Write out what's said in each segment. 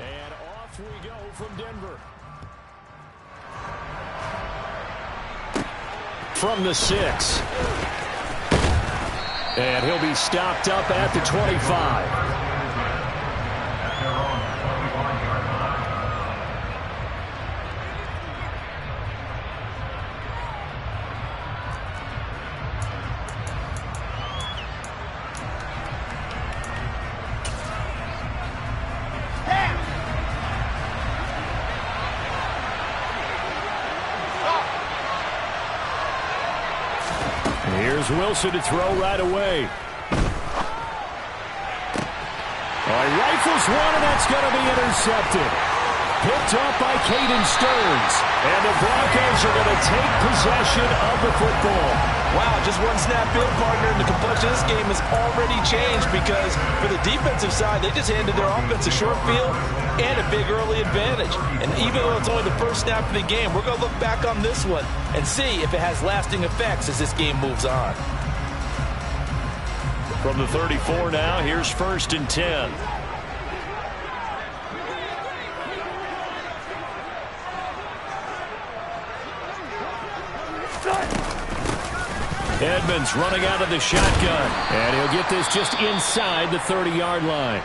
And off we go from Denver. From the 6. And he'll be stopped up at the 25. Here's Wilson to throw right away. Rifles one, and that's going to be intercepted. Picked up by Caden Stearns. And the Broncos are going to take possession of the football. Wow, just one snap in, partner, and the complexion of this game has already changed because for the defensive side, they just handed their offense a short field and a big early advantage. And even though it's only the first snap of the game, we're going to look back on this one and see if it has lasting effects as this game moves on. From the 34 now, here's 1st and 10. Edmonds running out of the shotgun. And he'll get this just inside the 30-yard line.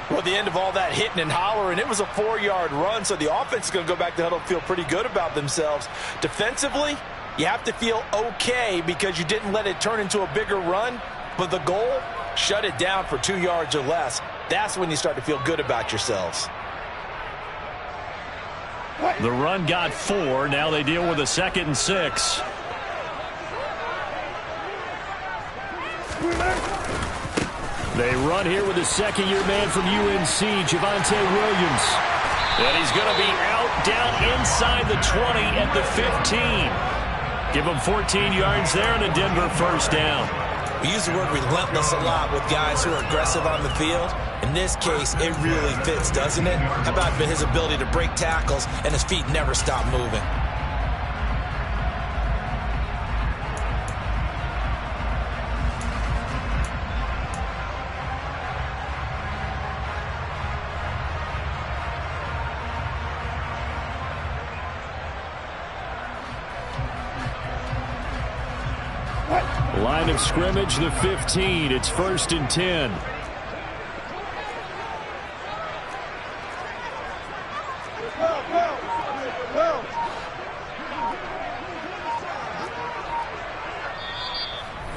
Well, the end of all that hitting and hollering, it was a 4-yard run, so the offense is going to go back to huddle and feel pretty good about themselves. Defensively, you have to feel okay because you didn't let it turn into a bigger run, but the goal, shut it down for 2 yards or less. That's when you start to feel good about yourselves. The run got 4. Now they deal with a 2nd and 6. They run here with a second-year man from UNC, Javonte Williams. And he's going to be out down inside the 20 at the 15. Give him 14 yards there and a Denver first down. We use the word relentless a lot with guys who are aggressive on the field. In this case, it really fits, doesn't it? How about his ability to break tackles and his feet never stop moving? Line of scrimmage, the 15. It's 1st and 10.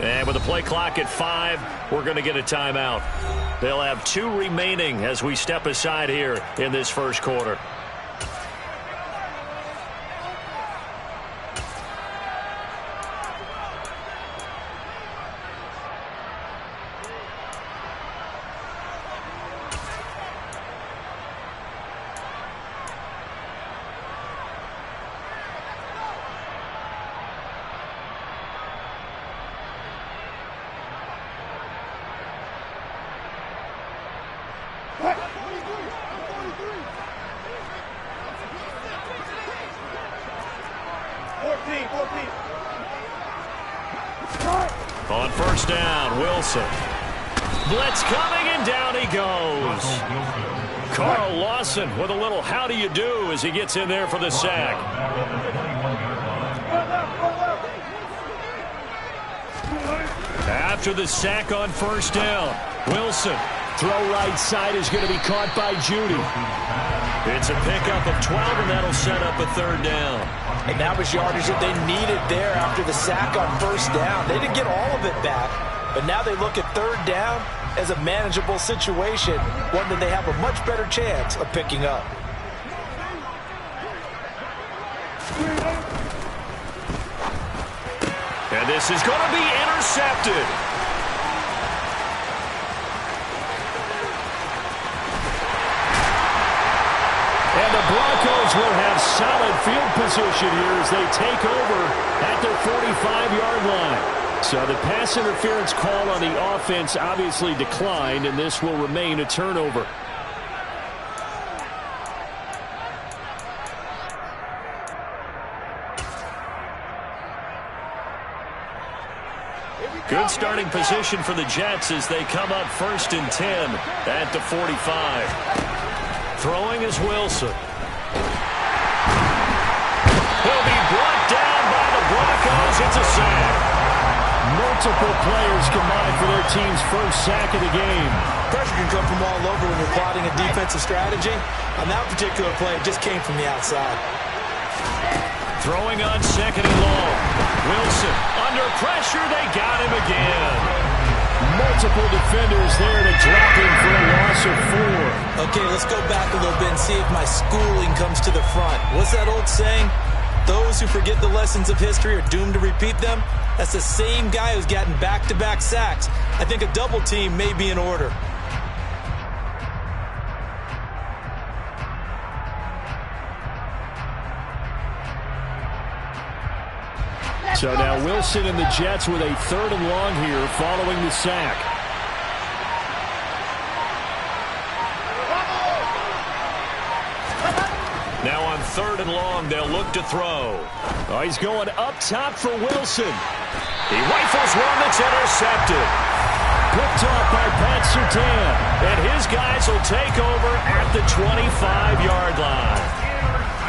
And with the play clock at 5, we're going to get a timeout. They'll have 2 remaining as we step aside here in this first quarter. On first down, Wilson. Blitz coming, and down he goes. Carl Lawson with a little how do you do as he gets in there for the sack. After the sack on first down, Wilson. Throw right side is going to be caught by Judy. It's a pickup of 12, and that'll set up a 3rd down. And that was yardage that they needed there after the sack on first down. They didn't get all of it back, but now they look at 3rd down as a manageable situation, one that they have a much better chance of picking up. And this is going to be intercepted. And the Broncos will have solid field position here as they take over at their 45-yard line. So the pass interference call on the offense obviously declined, and this will remain a turnover. Good starting position for the Jets as they come up 1st and 10 at the 45. Throwing is Wilson. He'll be brought down by the Broncos. It's a sack. Multiple players combined for their team's first sack of the game. Pressure can come from all over when you're plotting a defensive strategy. On that particular play, it just came from the outside. Throwing on second and long. Wilson under pressure. They got him again. Multiple defenders there to drop him for a loss of 4. Okay, let's go back a little bit and see if my schooling comes to the front. What's that old saying? Those who forget the lessons of history are doomed to repeat them. That's the same guy who's gotten back-to-back sacks. I think a double team may be in order. So now Wilson and the Jets with a 3rd and long here following the sack. Now on 3rd and long, they'll look to throw. Oh, he's going up top for Wilson. He rifles one that's intercepted. Picked off by Pat Surtain. And his guys will take over at the 25-yard line.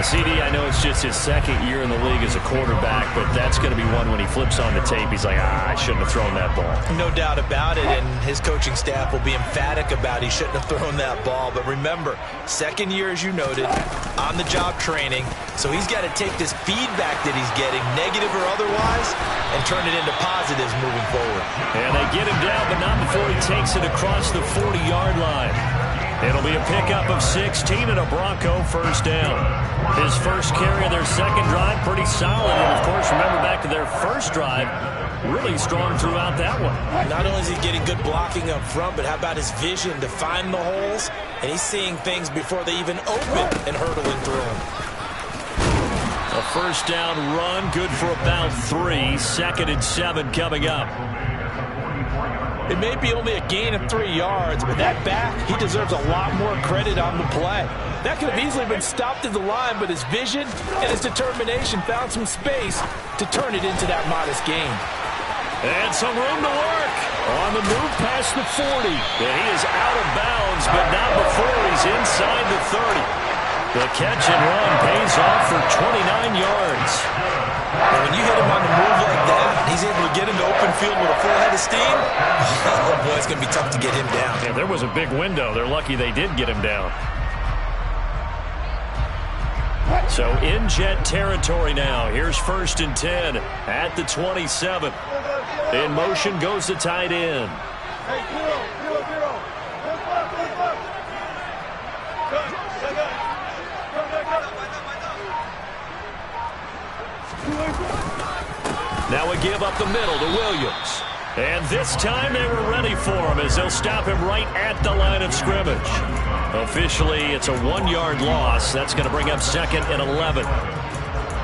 CD, I know it's just his 2nd year in the league as a quarterback, but that's going to be one when he flips on the tape. He's like, I shouldn't have thrown that ball. No doubt about it, and his coaching staff will be emphatic about he shouldn't have thrown that ball. But remember, 2nd year, as you noted, on-the-job training, so he's got to take this feedback that he's getting, negative or otherwise, and turn it into positives moving forward. And they get him down, but not before he takes it across the 40-yard line. It'll be a pickup of 16 and a Bronco first down. His first carry of their 2nd drive, pretty solid. And, of course, remember back to their first drive, really strong throughout that one. Not only is he getting good blocking up front, but how about his vision to find the holes? And he's seeing things before they even open and hurdling through them. A first down run, good for about 3. 2nd and 7 coming up. It may be only a gain of 3 yards, but that back, he deserves a lot more credit on the play. That could have easily been stopped at the line, but his vision and his determination found some space to turn it into that modest gain. And some room to work on the move past the 40. And he is out of bounds, but not before he's inside the 30. The catch and run pays off for 29 yards. And when you hit him on the move like that, he's able to get into open field with a full head of steam. Oh, boy, it's going to be tough to get him down. Yeah, there was a big window. They're lucky they did get him down. So in Jet territory now. Here's 1st and 10 at the 27. In motion goes the tight end. Now we give up the middle to Williams. And this time they were ready for him as they'll stop him right at the line of scrimmage. Officially, it's a 1-yard loss. That's going to bring up 2nd and 11.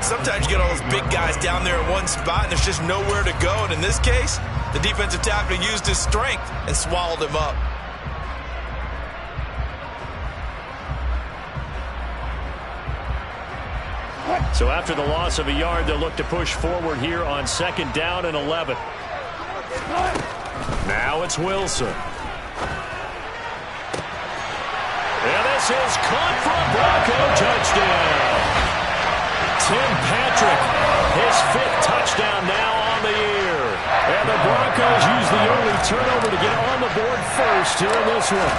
Sometimes you get all those big guys down there in one spot, and there's just nowhere to go. And in this case, the defensive tackle used his strength and swallowed him up. So after the loss of a yard, they'll look to push forward here on 2nd down and 11. Now it's Wilson. And this is caught for a Bronco touchdown. Tim Patrick, his 5th touchdown now on the year. And the Broncos use the early turnover to get on the board first here in this one.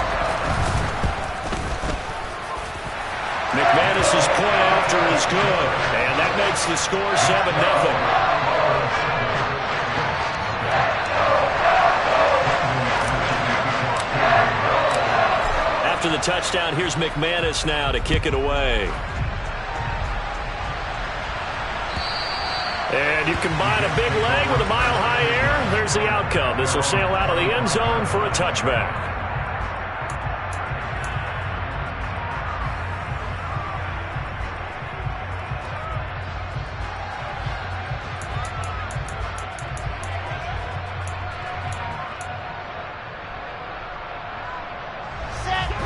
McManus's point after is good, and that makes the score 7-0. After the touchdown, here's McManus now to kick it away. And you combine a big leg with a mile-high air, there's the outcome. This will sail out of the end zone for a touchback.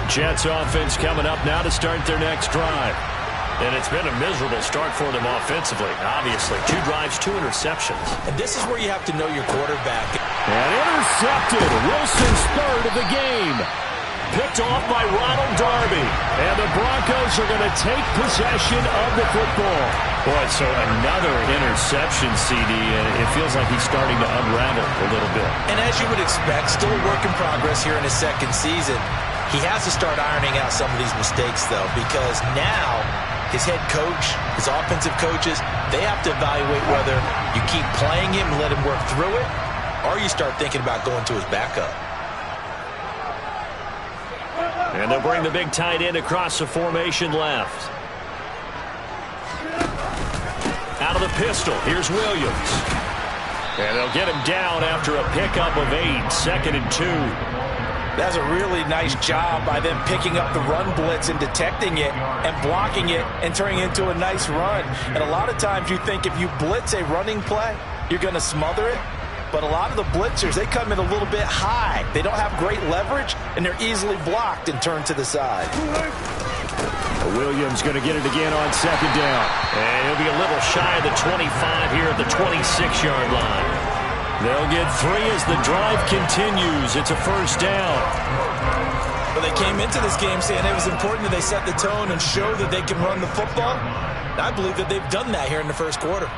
Jets offense coming up now to start their next drive. And it's been a miserable start for them offensively, obviously. 2 drives, 2 interceptions. And this is where you have to know your quarterback. And intercepted. Wilson's 3rd of the game. Picked off by Ronald Darby. And the Broncos are going to take possession of the football. Boy, so another interception, CD, and it feels like he's starting to unravel a little bit. And as you would expect, still a work in progress here in his second season. He has to start ironing out some of these mistakes, though, because now his head coach, his offensive coaches, they have to evaluate whether you keep playing him and let him work through it, or you start thinking about going to his backup. And they'll bring the big tight end across the formation left. Out of the pistol, here's Williams. And they'll get him down after a pickup of 8, 2nd and 2. That's a really nice job by them picking up the run blitz and detecting it and blocking it and turning it into a nice run. And a lot of times you think if you blitz a running play, you're going to smother it. But a lot of the blitzers, they come in a little bit high. They don't have great leverage, and they're easily blocked and turned to the side. Williams going to get it again on 2nd down. And he'll be a little shy of the 25 here at the 26-yard line. They'll get 3 as the drive continues. It's a 1st down. Well, they came into this game saying it was important that they set the tone and show that they can run the football. And I believe that they've done that here in the first quarter.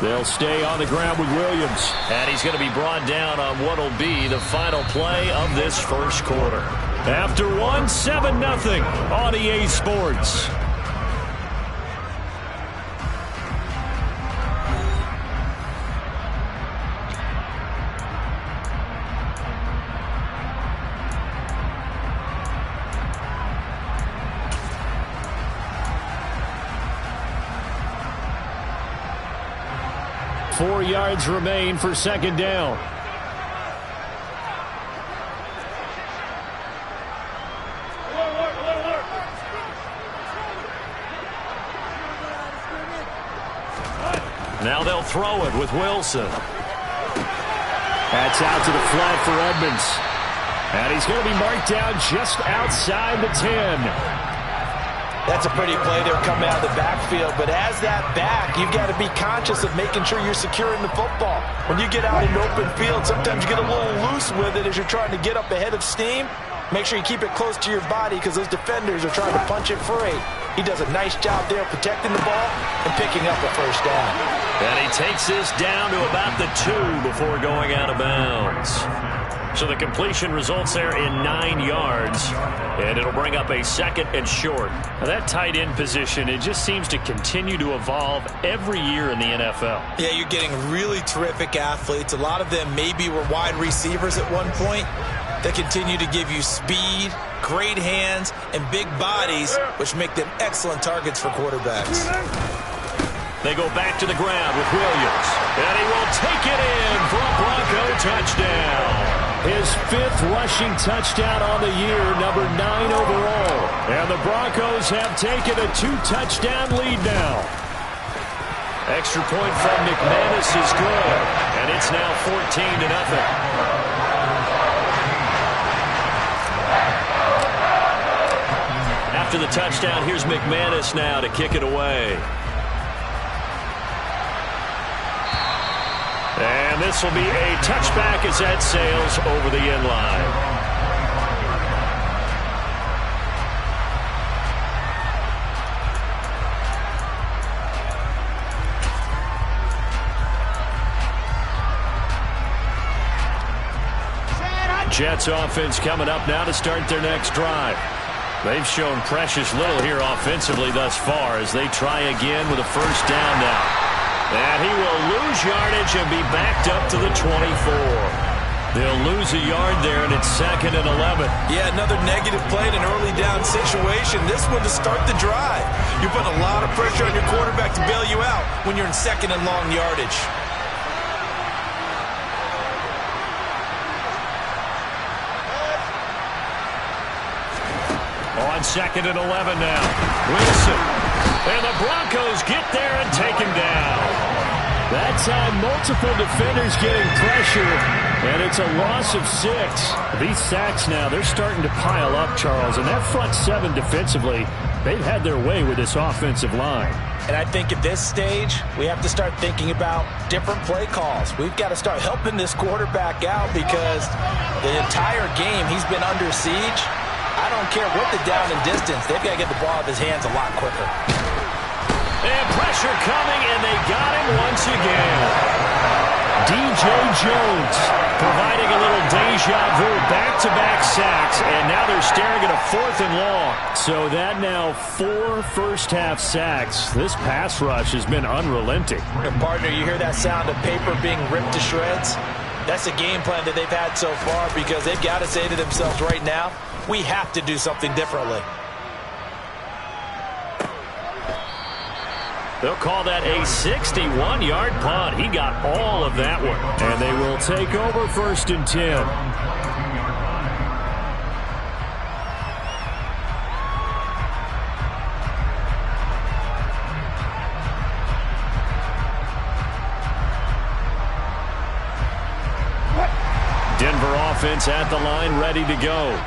They'll stay on the ground with Williams. And he's going to be brought down on what will be the final play of this first quarter. After one, 7-0 on EA Sports. Four yards remain for 2nd down. Now they'll throw it with Wilson. That's out to the flat for Edmonds. And he's going to be marked down just outside the 10. That's a pretty play there coming out of the backfield. But as that back, you've got to be conscious of making sure you're securing the football. When you get out in open field, sometimes you get a little loose with it as you're trying to get up ahead of steam. Make sure you keep it close to your body because those defenders are trying to punch it free. He does a nice job there protecting the ball and picking up a 1st down. And he takes this down to about the 2 before going out of bounds. So the completion results there in 9 yards, and it'll bring up a 2nd and short. Now that tight end position, it just seems to continue to evolve every year in the NFL. Yeah, you're getting really terrific athletes. A lot of them maybe were wide receivers at one point that continue to give you speed, great hands, and big bodies, which make them excellent targets for quarterbacks. They go back to the ground with Williams, and he will take it in for a Bronco touchdown. His 5th rushing touchdown on the year, number 9 overall. And the Broncos have taken a 2-touchdown lead now. Extra point from McManus is good, and it's now 14-0. After the touchdown, here's McManus now to kick it away. And this will be a touchback as that sails over the end line. Jets offense coming up now to start their next drive. They've shown precious little here offensively thus far as they try again with a 1st down now. And he will lose yardage and be backed up to the 24. They'll lose a yard there, and it's 2nd and 11. Yeah, another negative play in an early down situation. This one to start the drive. You're putting a lot of pressure on your quarterback to bail you out when you're in 2nd and long yardage. On 2nd and 11 now. Wilson. And the Broncos get there and take him down. That time, multiple defenders getting pressure, and it's a loss of 6. These sacks now, they're starting to pile up, Charles, and that front 7 defensively, they've had their way with this offensive line. And I think at this stage, we have to start thinking about different play calls. We've got to start helping this quarterback out because the entire game he's been under siege. I don't care what the down and distance. They've got to get the ball out of his hands a lot quicker. And pressure coming, and they got him once again. DJ Jones providing a little deja vu, back-to-back sacks, and now they're staring at a 4th and long. So that now 4 first-half sacks. This pass rush has been unrelenting. And partner, you hear that sound of paper being ripped to shreds? That's a game plan that they've had so far because they've got to say to themselves right now, we have to do something differently. They'll call that a 61-yard punt. He got all of that one. And they will take over 1st and 10. Denver offense at the line, ready to go.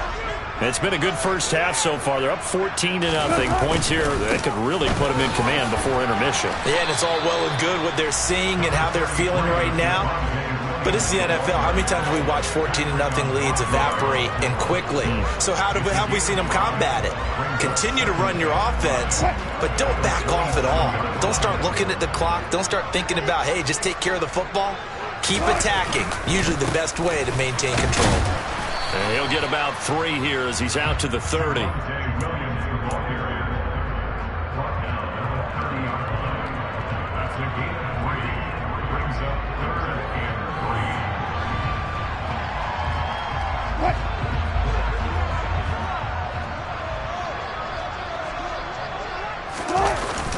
It's been a good first half so far. They're up 14-0. Points here that could really put them in command before intermission. Yeah, and it's all well and good what they're seeing and how they're feeling right now. But it's the NFL. How many times have we watched 14-0 leads evaporate and quickly? So how have we seen them combat it? Continue to run your offense, but don't back off at all. Don't start looking at the clock. Don't start thinking about, hey, just take care of the football. Keep attacking. Usually the best way to maintain control. And he'll get about 3 here as he's out to the 30.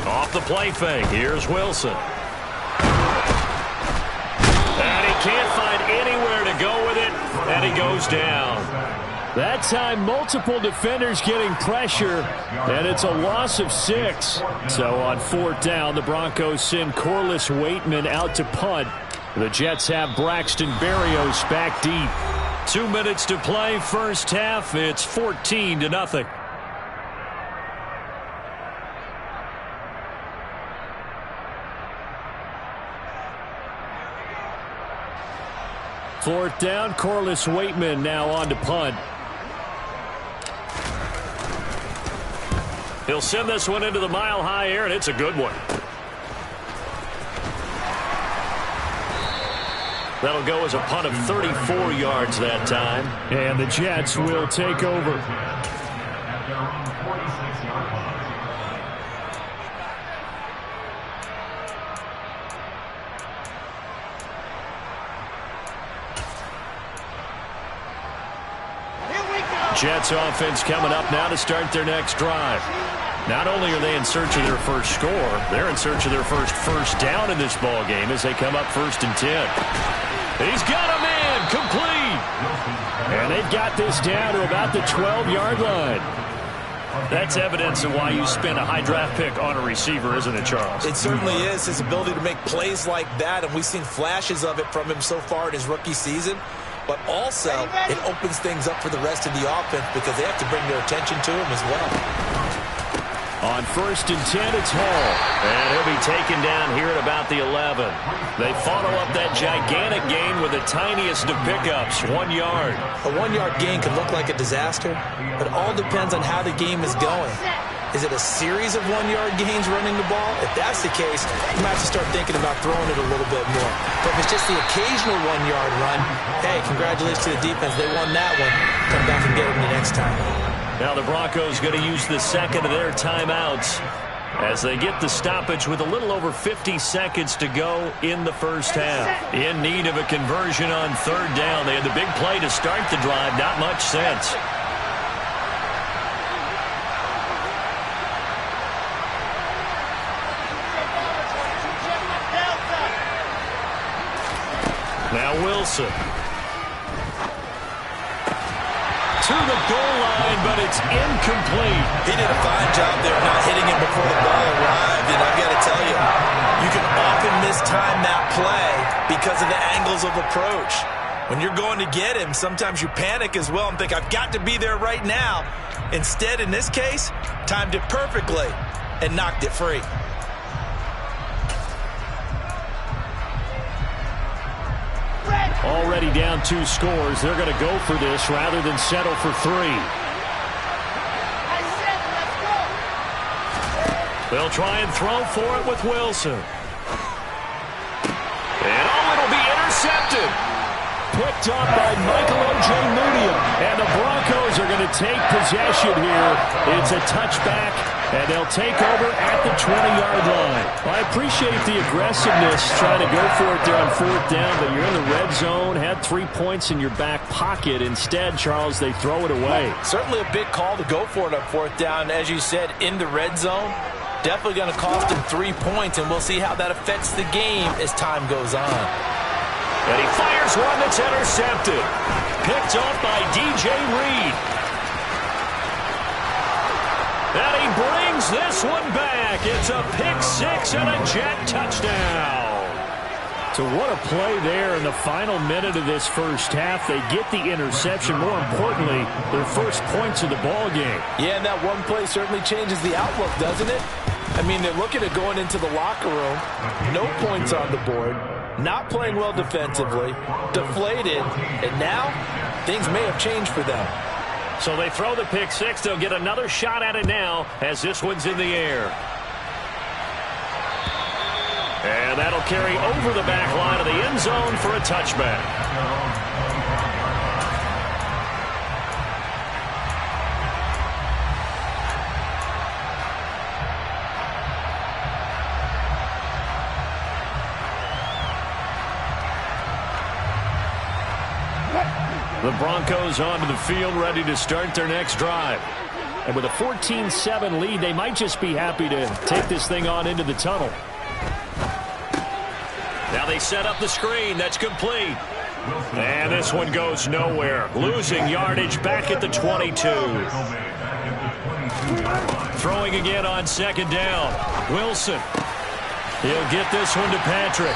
Off the play fake, here's Wilson. And he can't find anywhere to go with it, and he goes down. That time, multiple defenders getting pressure, and it's a loss of 6. So on 4th down, the Broncos send Corliss Waitman out to punt. The Jets have Braxton Berrios back deep. 2 minutes to play, first half. It's 14-0. Fourth down, Corliss Waitman now on to punt. He'll send this one into the mile-high air, and it's a good one. That'll go as a punt of 34 yards that time. And the Jets will take over. Jets offense coming up now to start their next drive. Not only are they in search of their first score, they're in search of their first down in this ball game as they come up 1st and 10. He's got a man complete. And they've got this down to about the 12-yard line. That's evidence of why you spend a high draft pick on a receiver, isn't it, Charles? It certainly is. His ability to make plays like that, and we've seen flashes of it from him so far in his rookie season. But also, it opens things up for the rest of the offense because they have to bring their attention to him as well. On 1st and 10, it's Hall. And he'll be taken down here at about the 11. They follow up that gigantic gain with the tiniest of pickups, 1 yard. A 1-yard gain can look like a disaster, but all depends on how the game is going. Is it a series of 1-yard gains running the ball? If that's the case, you might have to start thinking about throwing it a little bit more. But if it's just the occasional 1-yard run, hey, congratulations to the defense. They won that one. Come back and get them the next time. Now the Broncos going to use the second of their timeouts as they get the stoppage with a little over 50 seconds to go in the first half. In need of a conversion on 3rd down. They had the big play to start the drive. Not much sense. Now Wilson. To the goal line, but it's incomplete. He did a fine job there not hitting him before the ball arrived. And I've got to tell you, you can often mistime that levels of approach. When you're going to get him, sometimes you panic as well and think, I've got to be there right now. Instead, in this case, timed it perfectly and knocked it free. Already down 2 scores. They're going to go for this rather than settle for 3. They'll try and throw for it with Wilson. And it'll be intercepted. Picked up by Michael Ojemudia. And the Broncos are going to take possession here. It's a touchback, and they'll take over at the 20-yard line. I appreciate the aggressiveness trying to go for it there on 4th down, but you're in the red zone, had 3 points in your back pocket. Instead, Charles, they throw it away. Certainly a big call to go for it on 4th down. As you said, in the red zone, definitely going to cost him 3 points, and we'll see how that affects the game as time goes on. And he fires one that's intercepted. Picked off by DJ Reed. And he brings this one back. It's a pick-6 and a Jet touchdown. So what a play there in the final minute of this first half. They get the interception. More importantly, their first points of the ball game. Yeah, and that one play certainly changes the outlook, doesn't it? I mean, they're looking at going into the locker room. No points on the board. Not playing well defensively. Deflated. And now, things may have changed for them. So they throw the pick-6. They'll get another shot at it now as this one's in the air. And that'll carry over the back line of the end zone for a touchback. The Broncos onto the field, ready to start their next drive. And with a 14-7 lead, they might just be happy to take this thing on into the tunnel. Now they set up the screen. That's complete. And this one goes nowhere. Losing yardage back at the 22. Throwing again on 2nd down. Wilson. He'll get this one to Patrick.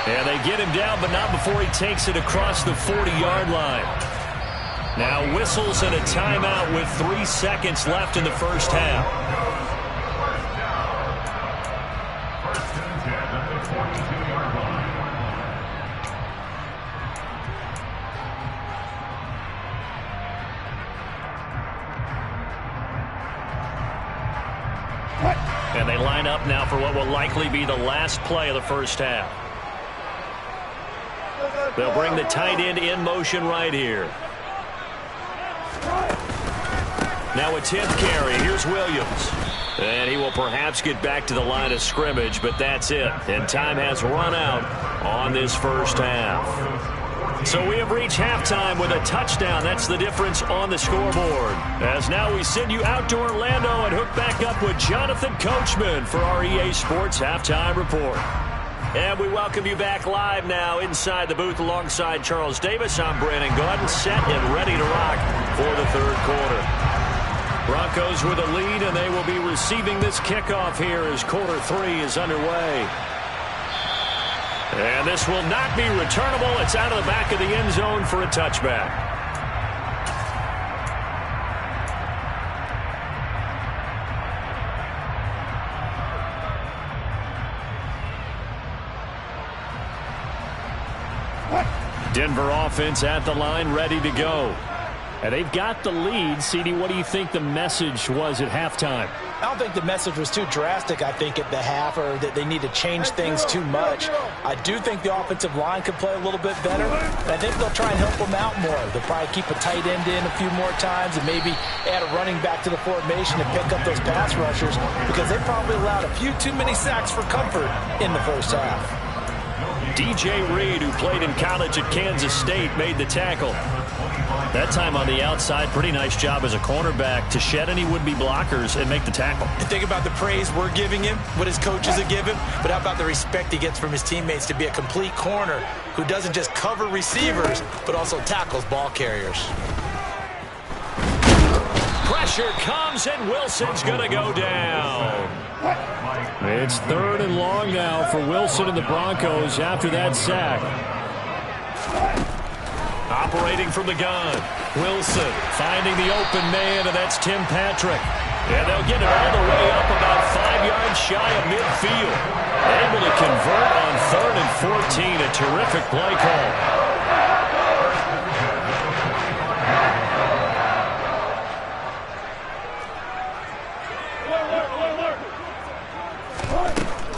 And they get him down, but not before he takes it across the 40-yard line. Now whistles and a timeout with 3 seconds left in the first half. And they line up now for what will likely be the last play of the first half. They'll bring the tight end in motion right here. Now a 10th carry. Here's Williams. And he will perhaps get back to the line of scrimmage, but that's it. And time has run out on this first half. So we have reached halftime with a touchdown. That's the difference on the scoreboard. As now we send you out to Orlando and hook back up with Jonathan Coachman for our EA Sports Halftime Report. And we welcome you back live now inside the booth alongside Charles Davis. I'm Brandon Gordon, set and ready to rock for the third quarter. Broncos with a lead, and they will be receiving this kickoff here as quarter 3 is underway. And this will not be returnable. It's out of the back of the end zone for a touchback. Denver offense at the line, ready to go. And they've got the lead. CD, what do you think the message was at halftime? I don't think the message was too drastic, I think, at the half, or that they need to change things too much. I do think the offensive line could play a little bit better, and I think they'll try and help them out more. They'll probably keep a tight end in a few more times and maybe add a running back to the formation and pick up those pass rushers, because they probably allowed a few too many sacks for comfort in the first half. DJ Reed, who played in college at Kansas State, made the tackle. That time on the outside, pretty nice job as a cornerback to shed any would-be blockers and make the tackle. And think about the praise we're giving him, what his coaches are giving, but how about the respect he gets from his teammates to be a complete corner who doesn't just cover receivers, but also tackles ball carriers. Pressure comes, and Wilson's going to go down. It's 3rd and long now for Wilson and the Broncos after that sack. Operating from the gun. Wilson finding the open man, and that's Tim Patrick. And they'll get it all the way up about 5 yards shy of midfield. Able to convert on 3rd and 14. A terrific play call.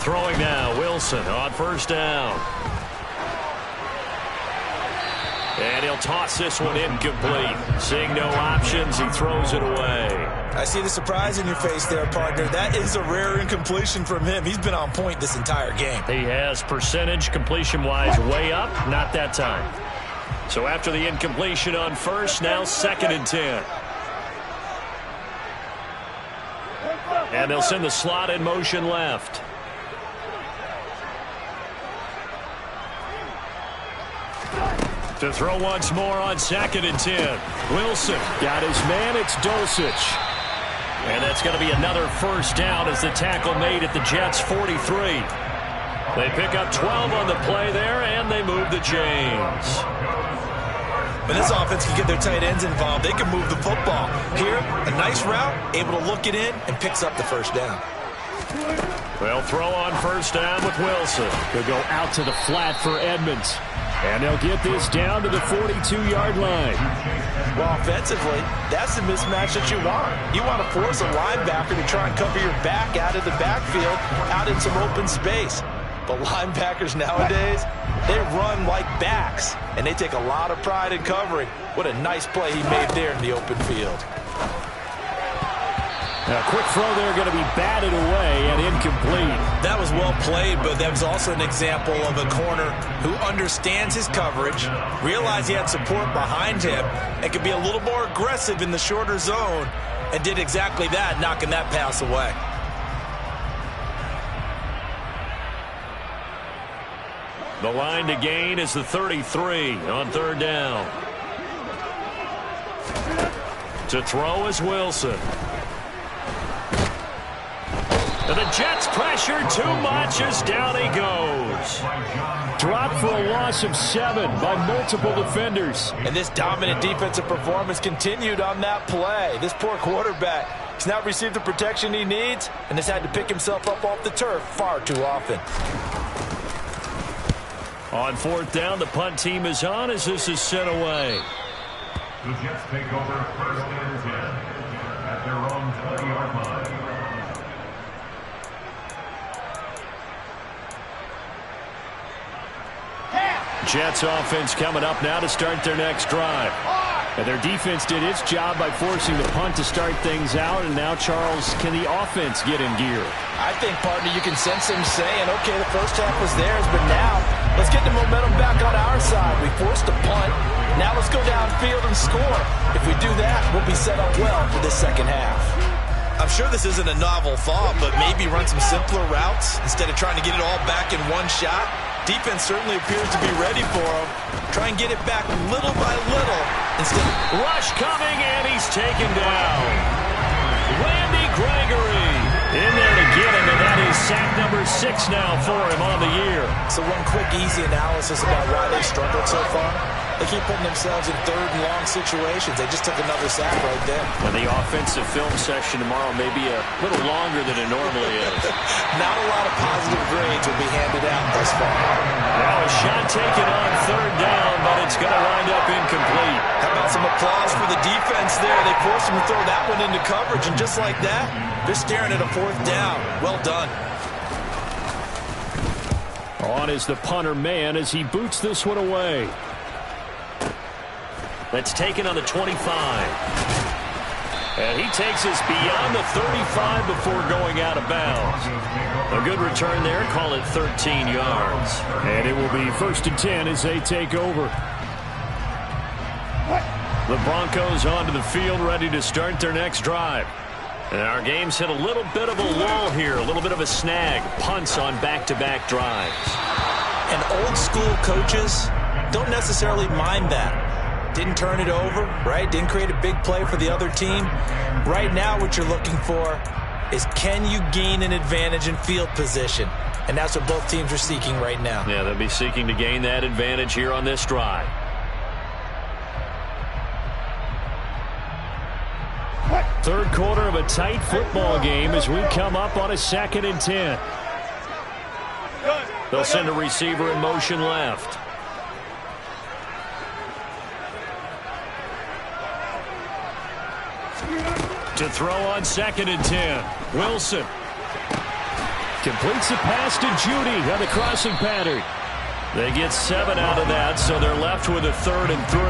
Throwing now, Wilson on 1st down. And he'll toss this one incomplete. Seeing no options, he throws it away. I see the surprise in your face there, partner. That is a rare incompletion from him. He's been on point this entire game. He has percentage completion-wise way up, not that time. So after the incompletion on 1st, now 2nd and 10. And they'll send the slot in motion left. To throw once more on 2nd and 10. Wilson got his man. It's Dulcich. And that's going to be another 1st down as the tackle made at the Jets' 43. They pick up 12 on the play there, and they move the chains. When this offense can get their tight ends involved, they can move the football. Here, a nice route, able to look it in, and picks up the 1st down. They'll throw on 1st down with Wilson. They'll go out to the flat for Edmonds. And they'll get this down to the 42-yard line. Well, offensively, that's the mismatch that you want. You want to force a linebacker to try and cover your back out of the backfield, out in some open space. But linebackers nowadays, they run like backs, and they take a lot of pride in covering. What a nice play he made there in the open field. A quick throw there going to be batted away and incomplete. That was well played, but that was also an example of a corner who understands his coverage, realized he had support behind him, and could be a little more aggressive in the shorter zone, and did exactly that, knocking that pass away. The line to gain is the 33 on 3rd down. To throw is Wilson. And the Jets pressure too much as down he goes. Dropped for a loss of 7 by multiple defenders. And this dominant defensive performance continued on that play. This poor quarterback has not received the protection he needs and has had to pick himself up off the turf far too often. On 4th down, the punt team is on as this is sent away. The Jets take over 1st and 10 at their own 20-yard line. Jets offense coming up now to start their next drive. And their defense did its job by forcing the punt to start things out. And now, Charles, can the offense get in gear? I think, partner, you can sense them saying, okay, the first half was theirs, but now let's get the momentum back on our side. We forced a punt. Now let's go downfield and score. If we do that, we'll be set up well for this second half. I'm sure this isn't a novel thought, but maybe run some simpler routes instead of trying to get it all back in one shot. Defense certainly appears to be ready for him. Try and get it back little by little instead. Rush coming, and he's taken down. Randy Gregory in there to get him, and that is sack number 6 now for him on the year. So one quick, easy analysis about why they struggled so far. They keep putting themselves in 3rd and long situations. They just took another sack right there. And the offensive film session tomorrow may be a little longer than it normally is. Not a lot of positive grades will be handed out thus far. Now a shot taken on 3rd down, but it's going to wind up incomplete. How about some applause for the defense there? They forced him to throw that one into coverage, and just like that, they're staring at a 4th down. Well done. On is the punter man as he boots this one away. That's taken on the 25. And he takes us beyond the 35 before going out of bounds. A good return there. Call it 13 yards. And it will be 1st and 10 as they take over. The Broncos onto the field ready to start their next drive. And our game's hit a little bit of a lull here. A little bit of a snag. Punts on back-to-back drives. And old school coaches don't necessarily mind that. Didn't turn it over, right? Didn't create a big play for the other team. Right now what you're looking for is can you gain an advantage in field position? And that's what both teams are seeking right now. Yeah, they'll be seeking to gain that advantage here on this drive. Third quarter of a tight football game as we come up on a 2nd and 10. They'll send a receiver in motion left. To throw on 2nd and 10. Wilson completes the pass to Judy on the crossing pattern. They get 7 out of that, so they're left with a 3rd and 3.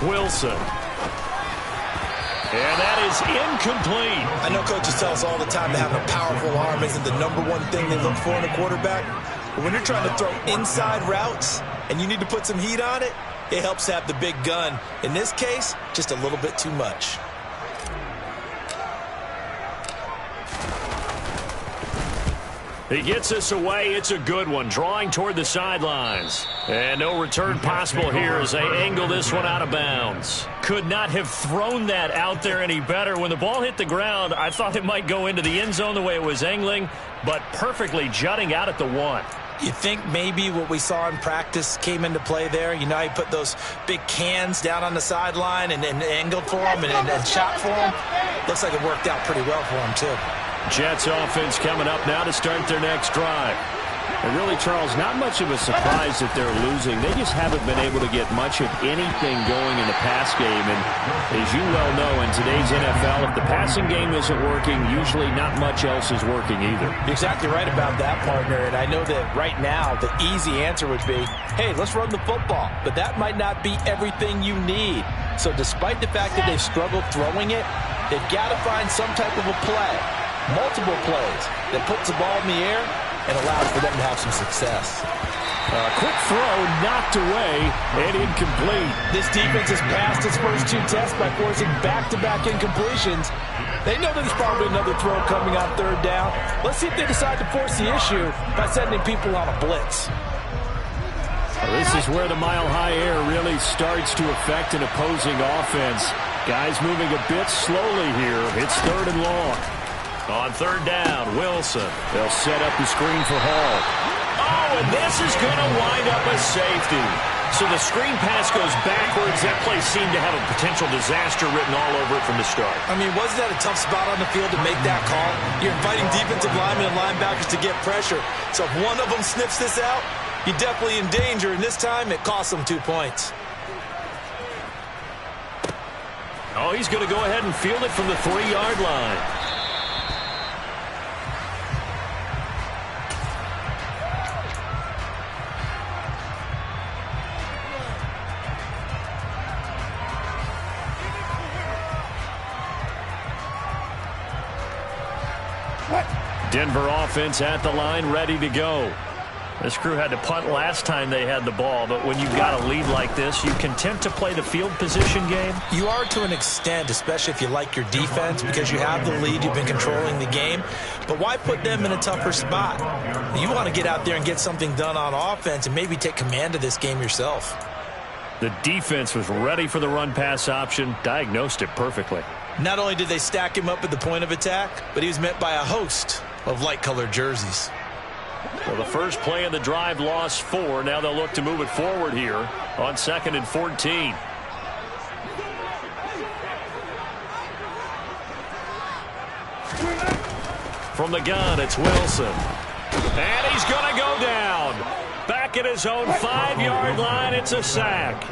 Wilson. And that is incomplete. I know coaches tell us all the time that having a powerful arm isn't the #1 thing they look for in a quarterback. But when you're trying to throw inside routes and you need to put some heat on it, it helps to have the big gun. In this case, just a little bit too much. He gets us away. It's a good one. Drawing toward the sidelines. And no return possible here as they angle this one out of bounds. Could not have thrown that out there any better. When the ball hit the ground, I thought it might go into the end zone the way it was angling, but perfectly jutting out at the 1. You think maybe what we saw in practice came into play there? You know, he put those big cans down on the sideline and angled for him and shot for him. Looks like it worked out pretty well for him, too. Jets offense coming up now to start their next drive. And really, Charles, not much of a surprise that they're losing. They just haven't been able to get much of anything going in the pass game. And as you well know, in today's NFL, if the passing game isn't working, usually not much else is working either. You're exactly right about that, partner. And I know that right now the easy answer would be, hey, let's run the football. But that might not be everything you need. So despite the fact that they've struggled throwing it, they've got to find some type of a play, multiple plays, that puts the ball in the air and allows for them to have some success. Quick throw knocked away and incomplete. This defense has passed its first 2 tests by forcing back-to-back incompletions. They know there's probably another throw coming on 3rd down. Let's see if they decide to force the issue by sending people on a blitz. Well, this is where the mile-high air really starts to affect an opposing offense. Guys moving a bit slowly here. It's 3rd and long. On 3rd down, Wilson. They'll set up the screen for Hall. Oh, and this is going to wind up a safety. So the screen pass goes backwards. That play seemed to have a potential disaster written all over it from the start. I mean, wasn't that a tough spot on the field to make that call? You're inviting defensive linemen and linebackers to get pressure. So if one of them sniffs this out, you're definitely in danger. And this time, it costs them 2 points. Oh, he's going to go ahead and field it from the 3-yard line. Denver offense at the line, ready to go. This crew had to punt last time they had the ball, but when you've got a lead like this, you content to play the field position game? You are to an extent, especially if you like your defense, because you have the lead, you've been controlling the game. But why put them in a tougher spot? You want to get out there and get something done on offense and maybe take command of this game yourself. The defense was ready for the run-pass option, diagnosed it perfectly. Not only did they stack him up at the point of attack, but he was met by a host of light-colored jerseys. Well, the first play of the drive lost 4. Now they'll look to move it forward here on 2nd and 14. From the gun, it's Wilson. And he's going to go down. Back at his own 5-yard line, it's a sack.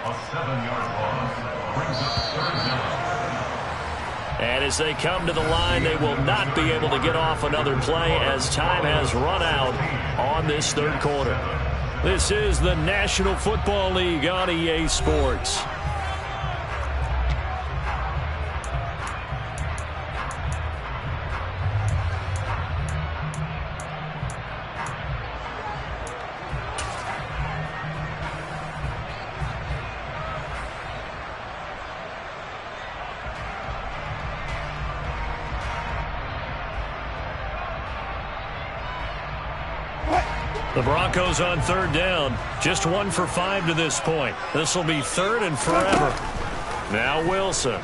A 7-yard loss brings up 3rd down. And as they come to the line, they will not be able to get off another play as time has run out on this 3rd quarter. This is the National Football League on EA Sports. The Broncos on 3rd down. Just 1 for 5 to this point. This will be 3rd and forever. Now Wilson.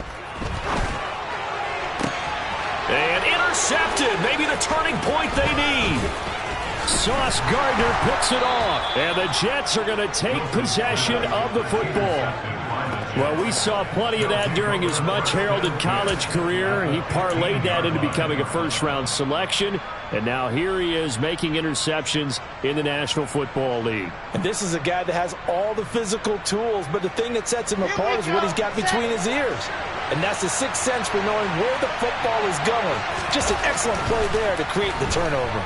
And intercepted. Maybe the turning point they need. Sauce Gardner picks it off. And the Jets are going to take possession of the football. Well, we saw plenty of that during his much-heralded college career. He parlayed that into becoming a first-round selection. And now here he is making interceptions in the National Football League. And this is a guy that has all the physical tools, but the thing that sets him apart is what he's got between his ears. And that's the sixth sense for knowing where the football is going. Just an excellent play there to create the turnover.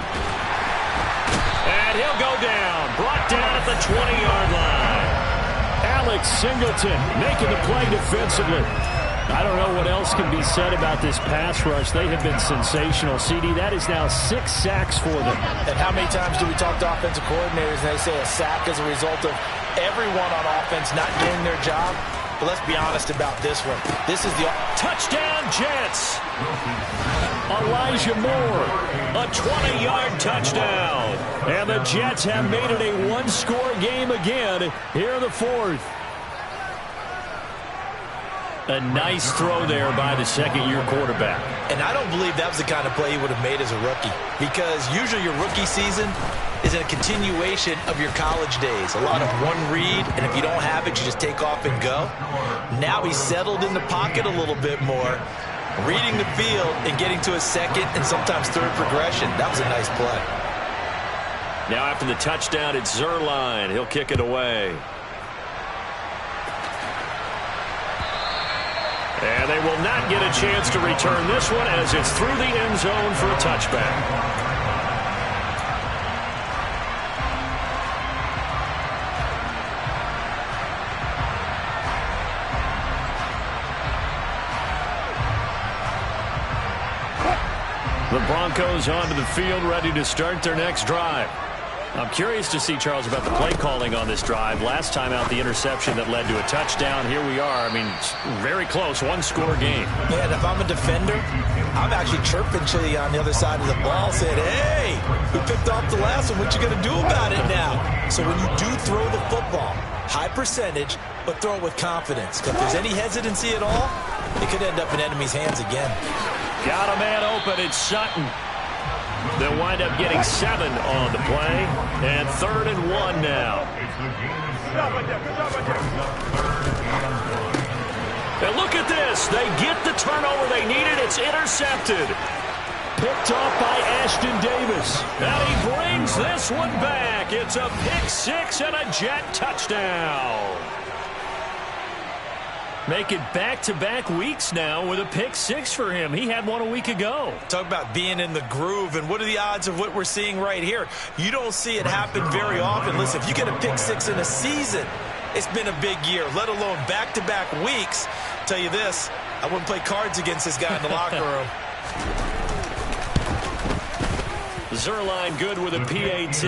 And he'll go down, brought down at the 20-yard line. Alex Singleton making the play defensively. I don't know what else can be said about this pass rush. They have been sensational. CD, that is now 6 sacks for them. And how many times do we talk to offensive coordinators and they say a sack is a result of everyone on offense not doing their job? But let's be honest about this one. This is the touchdown Jets. Elijah Moore, a 20-yard touchdown. And the Jets have made it a one-score game again here in the fourth. A nice throw there by the second-year quarterback. And I don't believe that was the kind of play he would have made as a rookie, because usually your rookie season is a continuation of your college days. A lot of one read, and if you don't have it, you just take off and go. Now he's settled in the pocket a little bit more, reading the field and getting to a second and sometimes third progression. That was a nice play. Now after the touchdown, it's Zuerlein. He'll kick it away. And they will not get a chance to return this one as it's through the end zone for a touchback. The Broncos onto the field, ready to start their next drive. I'm curious to see, Charles, about the play calling on this drive. Last time out, the interception that led to a touchdown. Here we are. I mean, very close, one-score game. Yeah, and if I'm a defender, I'm actually chirping to you on the other side of the ball, saying, hey, we picked off the last one. What you going to do about it now? So when you do throw the football, high percentage, but throw it with confidence. If there's any hesitancy at all, it could end up in enemy's hands again. Got a man open. It's Sutton. They'll wind up getting 7 on the play. And 3rd and 1 now. And look at this. They get the turnover they needed. It's intercepted. Picked off by Ashton Davis. And he brings this one back. It's a pick 6 and a Jet touchdown. Make it back-to-back weeks now with a pick 6 for him. He had one a week ago. Talk about being in the groove, and what are the odds of what we're seeing right here? You don't see it happen very often. Listen, if you get a pick 6 in a season, it's been a big year, let alone back-to-back weeks. I'll tell you this, I wouldn't play cards against this guy in the locker room. Zuerlein good with a PAT,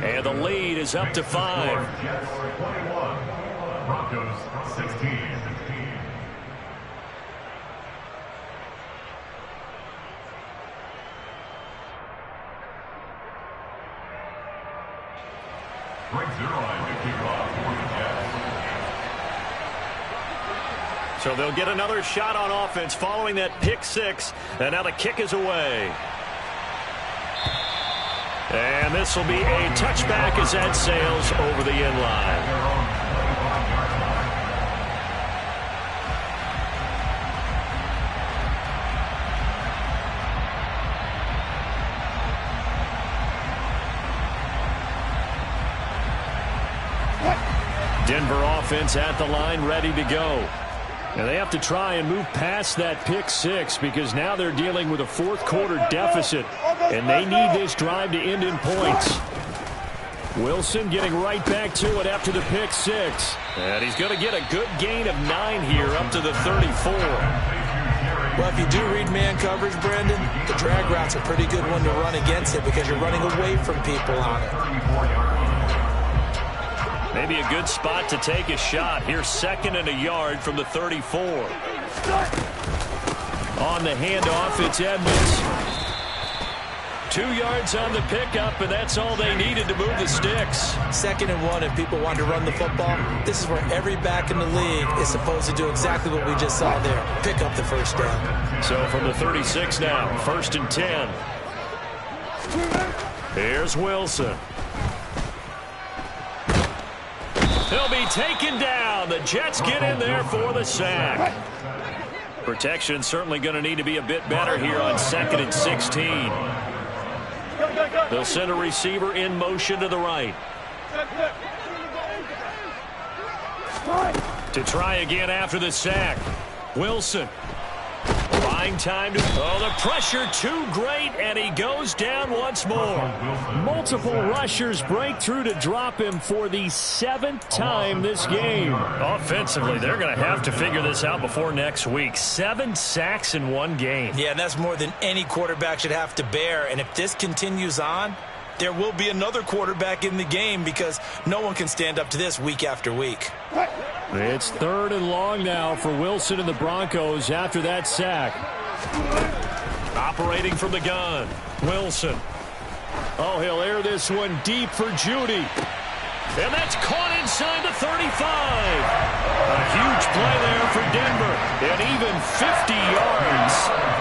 and the lead is up to 5. Broncos 16. Greg Zuerlein to kick off for the Jets. So they'll get another shot on offense following that pick 6, and now the kick is away. And this will be a touchback as that sails over the end line. Denver offense at the line, ready to go. And they have to try and move past that pick 6 because now they're dealing with a fourth-quarter deficit, and they need this drive to end in points. Wilson getting right back to it after the pick 6. And he's going to get a good gain of 9 here up to the 34. Well, if you do read man coverage, Brandon, the drag route's a pretty good one to run against it because you're running away from people on it. Maybe a good spot to take a shot. Here's 2nd and a yard from the 34. On the handoff, it's Edmonds. 2 yards on the pickup, and that's all they needed to move the sticks. 2nd and 1, if people want to run the football, this is where every back in the league is supposed to do exactly what we just saw there. Pick up the first down. So from the 36 now, 1st and 10. Here's Wilson. He'll be taken down. The Jets get in there for the sack. Protection certainly going to need to be a bit better here on 2nd and 16. They'll send a receiver in motion to the right. To try again after the sack. Wilson. Buying time to... Oh, the pressure too great, and he goes down once more. Multiple rushers break through to drop him for the 7th time this game. Offensively, they're going to have to figure this out before next week. 7 sacks in one game. Yeah, and that's more than any quarterback should have to bear. And if this continues on, there will be another quarterback in the game because no one can stand up to this week after week. It's 3rd and long now for Wilson and the Broncos after that sack. Operating from the gun, Wilson. Oh, he'll air this one deep for Judy. And that's caught inside the 35. A huge play there for Denver. And even 50 yards.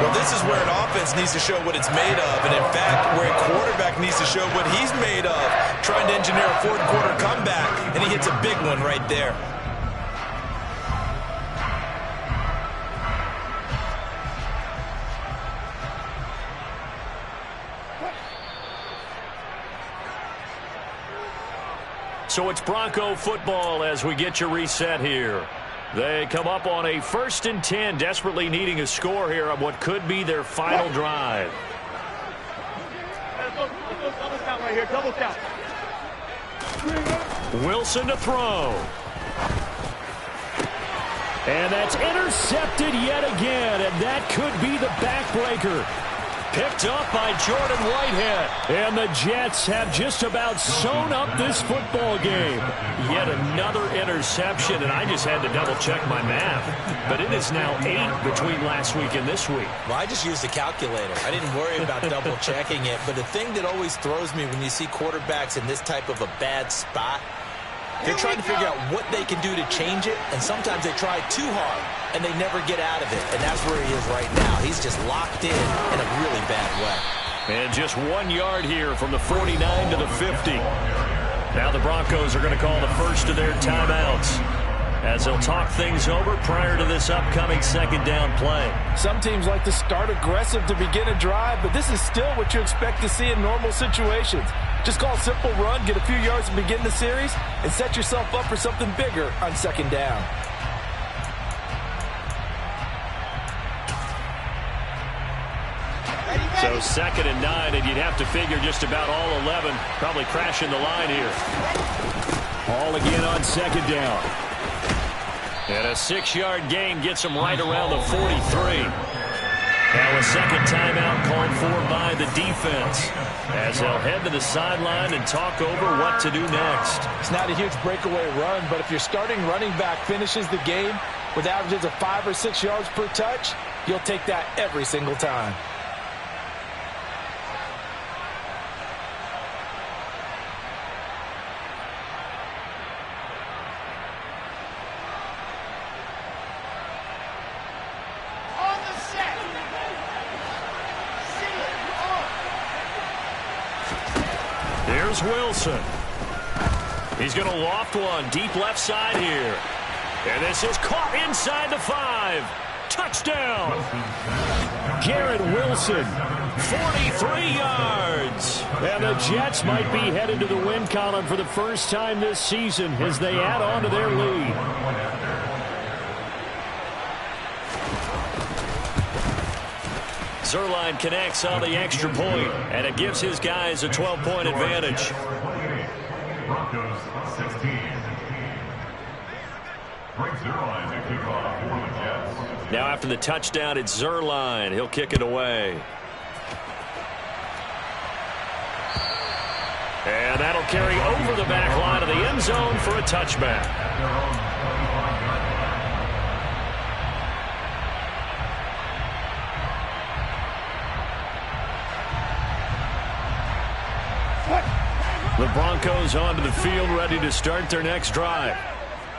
Well, this is where an offense needs to show what it's made of. And, in fact, where a quarterback needs to show what he's made of. Trying to engineer a 4th quarter comeback. And he hits a big one right there. So it's Bronco football as we get you reset here. They come up on a 1st and 10, desperately needing a score here on what could be their final drive. Double count right here, double count. Wilson to throw. And that's intercepted yet again, and that could be the backbreaker. Picked up by Jordan Whitehead. And the Jets have just about sewn up this football game. Yet another interception, and I just had to double-check my math. But it is now 8 between last week and this week. Well, I just used the calculator. I didn't worry about double-checking it. But the thing that always throws me when you see quarterbacks in this type of a bad spot, they're trying to figure out what they can do to change it, and sometimes they try too hard, and they never get out of it, and that's where he is right now. He's just locked in a really bad way. And just 1 yard here from the 49 to the 50. Now the Broncos are going to call the first of their timeouts as they'll talk things over prior to this upcoming 2nd down play. Some teams like to start aggressive to begin a drive, but this is still what you expect to see in normal situations. Just call a simple run, get a few yards to begin the series, and set yourself up for something bigger on 2nd down. So 2nd and 9, and you'd have to figure just about all 11 probably crashing the line here. All again on 2nd down. And a 6-yard gain gets them right around the 43. Now a 2nd timeout called for by the defense as they'll head to the sideline and talk over what to do next. It's not a huge breakaway run, but if your starting running back finishes the game with averages of 5 or 6 yards per touch, you'll take that every single time. Here's Wilson. He's going to loft one deep left side here. And this is caught inside the 5. Touchdown. Garrett Wilson, 43 yards. And the Jets might be headed to the win column for the first time this season as they add on to their lead. Zerline connects on the extra point, and it gives his guys a 12-point advantage. Broncos 16. Frank Zerline to kick off for the Jets. Now after the touchdown, it's Zerline. He'll kick it away. And that'll carry over the back line of the end zone for a touchback. The Broncos onto the field, ready to start their next drive.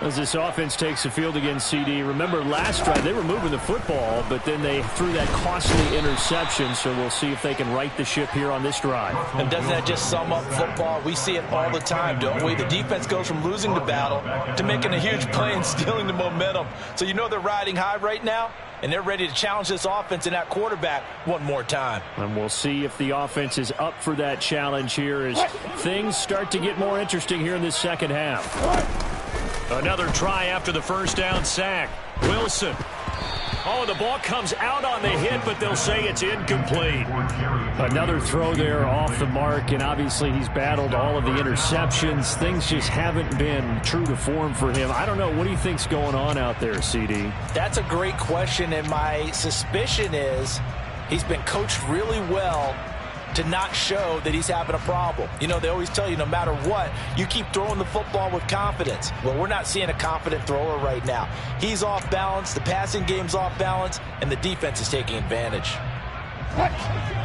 As this offense takes the field against CD, remember last drive they were moving the football, but then they threw that costly interception, so we'll see if they can right the ship here on this drive. And doesn't that just sum up football? We see it all the time, don't we? The defense goes from losing the battle to making a huge play and stealing the momentum. So you know they're riding high right now, and they're ready to challenge this offense and that quarterback one more time. And we'll see if the offense is up for that challenge here as things start to get more interesting here in this second half. Another try after the first down sack. Wilson. Oh, the ball comes out on the hit, but they'll say it's incomplete. Another throw there off the mark, and obviously he's battled all of the interceptions. Things just haven't been true to form for him. I don't know. What do you think's going on out there, CD? That's a great question, and my suspicion is he's been coached really well to not show that he's having a problem. You know, they always tell you no matter what, you keep throwing the football with confidence. Well, we're not seeing a confident thrower right now. He's off balance, the passing game's off balance, and the defense is taking advantage.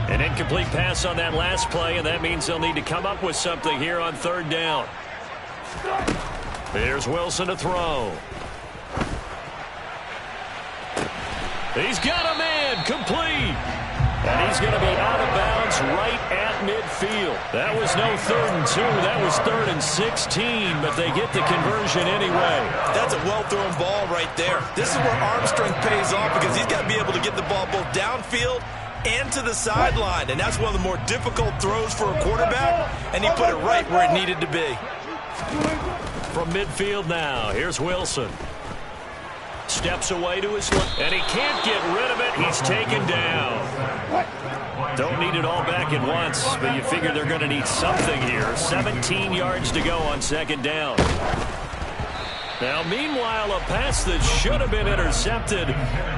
An incomplete pass on that last play, and that means they'll need to come up with something here on third down. Here's Wilson to throw. He's got a man, complete. And he's going to be out of bounds right at midfield. That was no 3rd and 2. That was 3rd and 16, but they get the conversion anyway. That's a well-thrown ball right there. This is where arm strength pays off because he's got to be able to get the ball both downfield and to the sideline. And that's one of the more difficult throws for a quarterback, and he put it right where it needed to be. From midfield now, here's Wilson. Steps away to his left, and he can't get rid of it. He's taken down. Don't need it all back at once, but you figure they're going to need something here. 17 yards to go on second down. Now, meanwhile, a pass that should have been intercepted,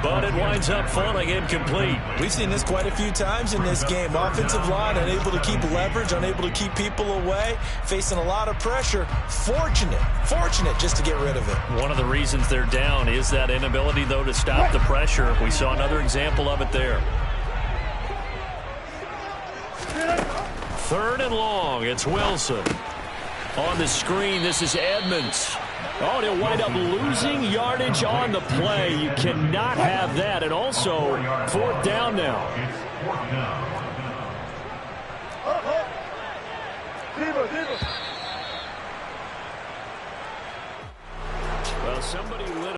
but it winds up falling incomplete. We've seen this quite a few times in this game. Offensive line unable to keep leverage, unable to keep people away, facing a lot of pressure. Fortunate just to get rid of it. One of the reasons they're down is that inability, though, to stop the pressure. We saw another example of it there. 3rd and long. It's Wilson. On the screen, this is Edmonds. Oh, and he'll wind up losing yardage on the play. You cannot have that. And also, 4th down now. Well, somebody lit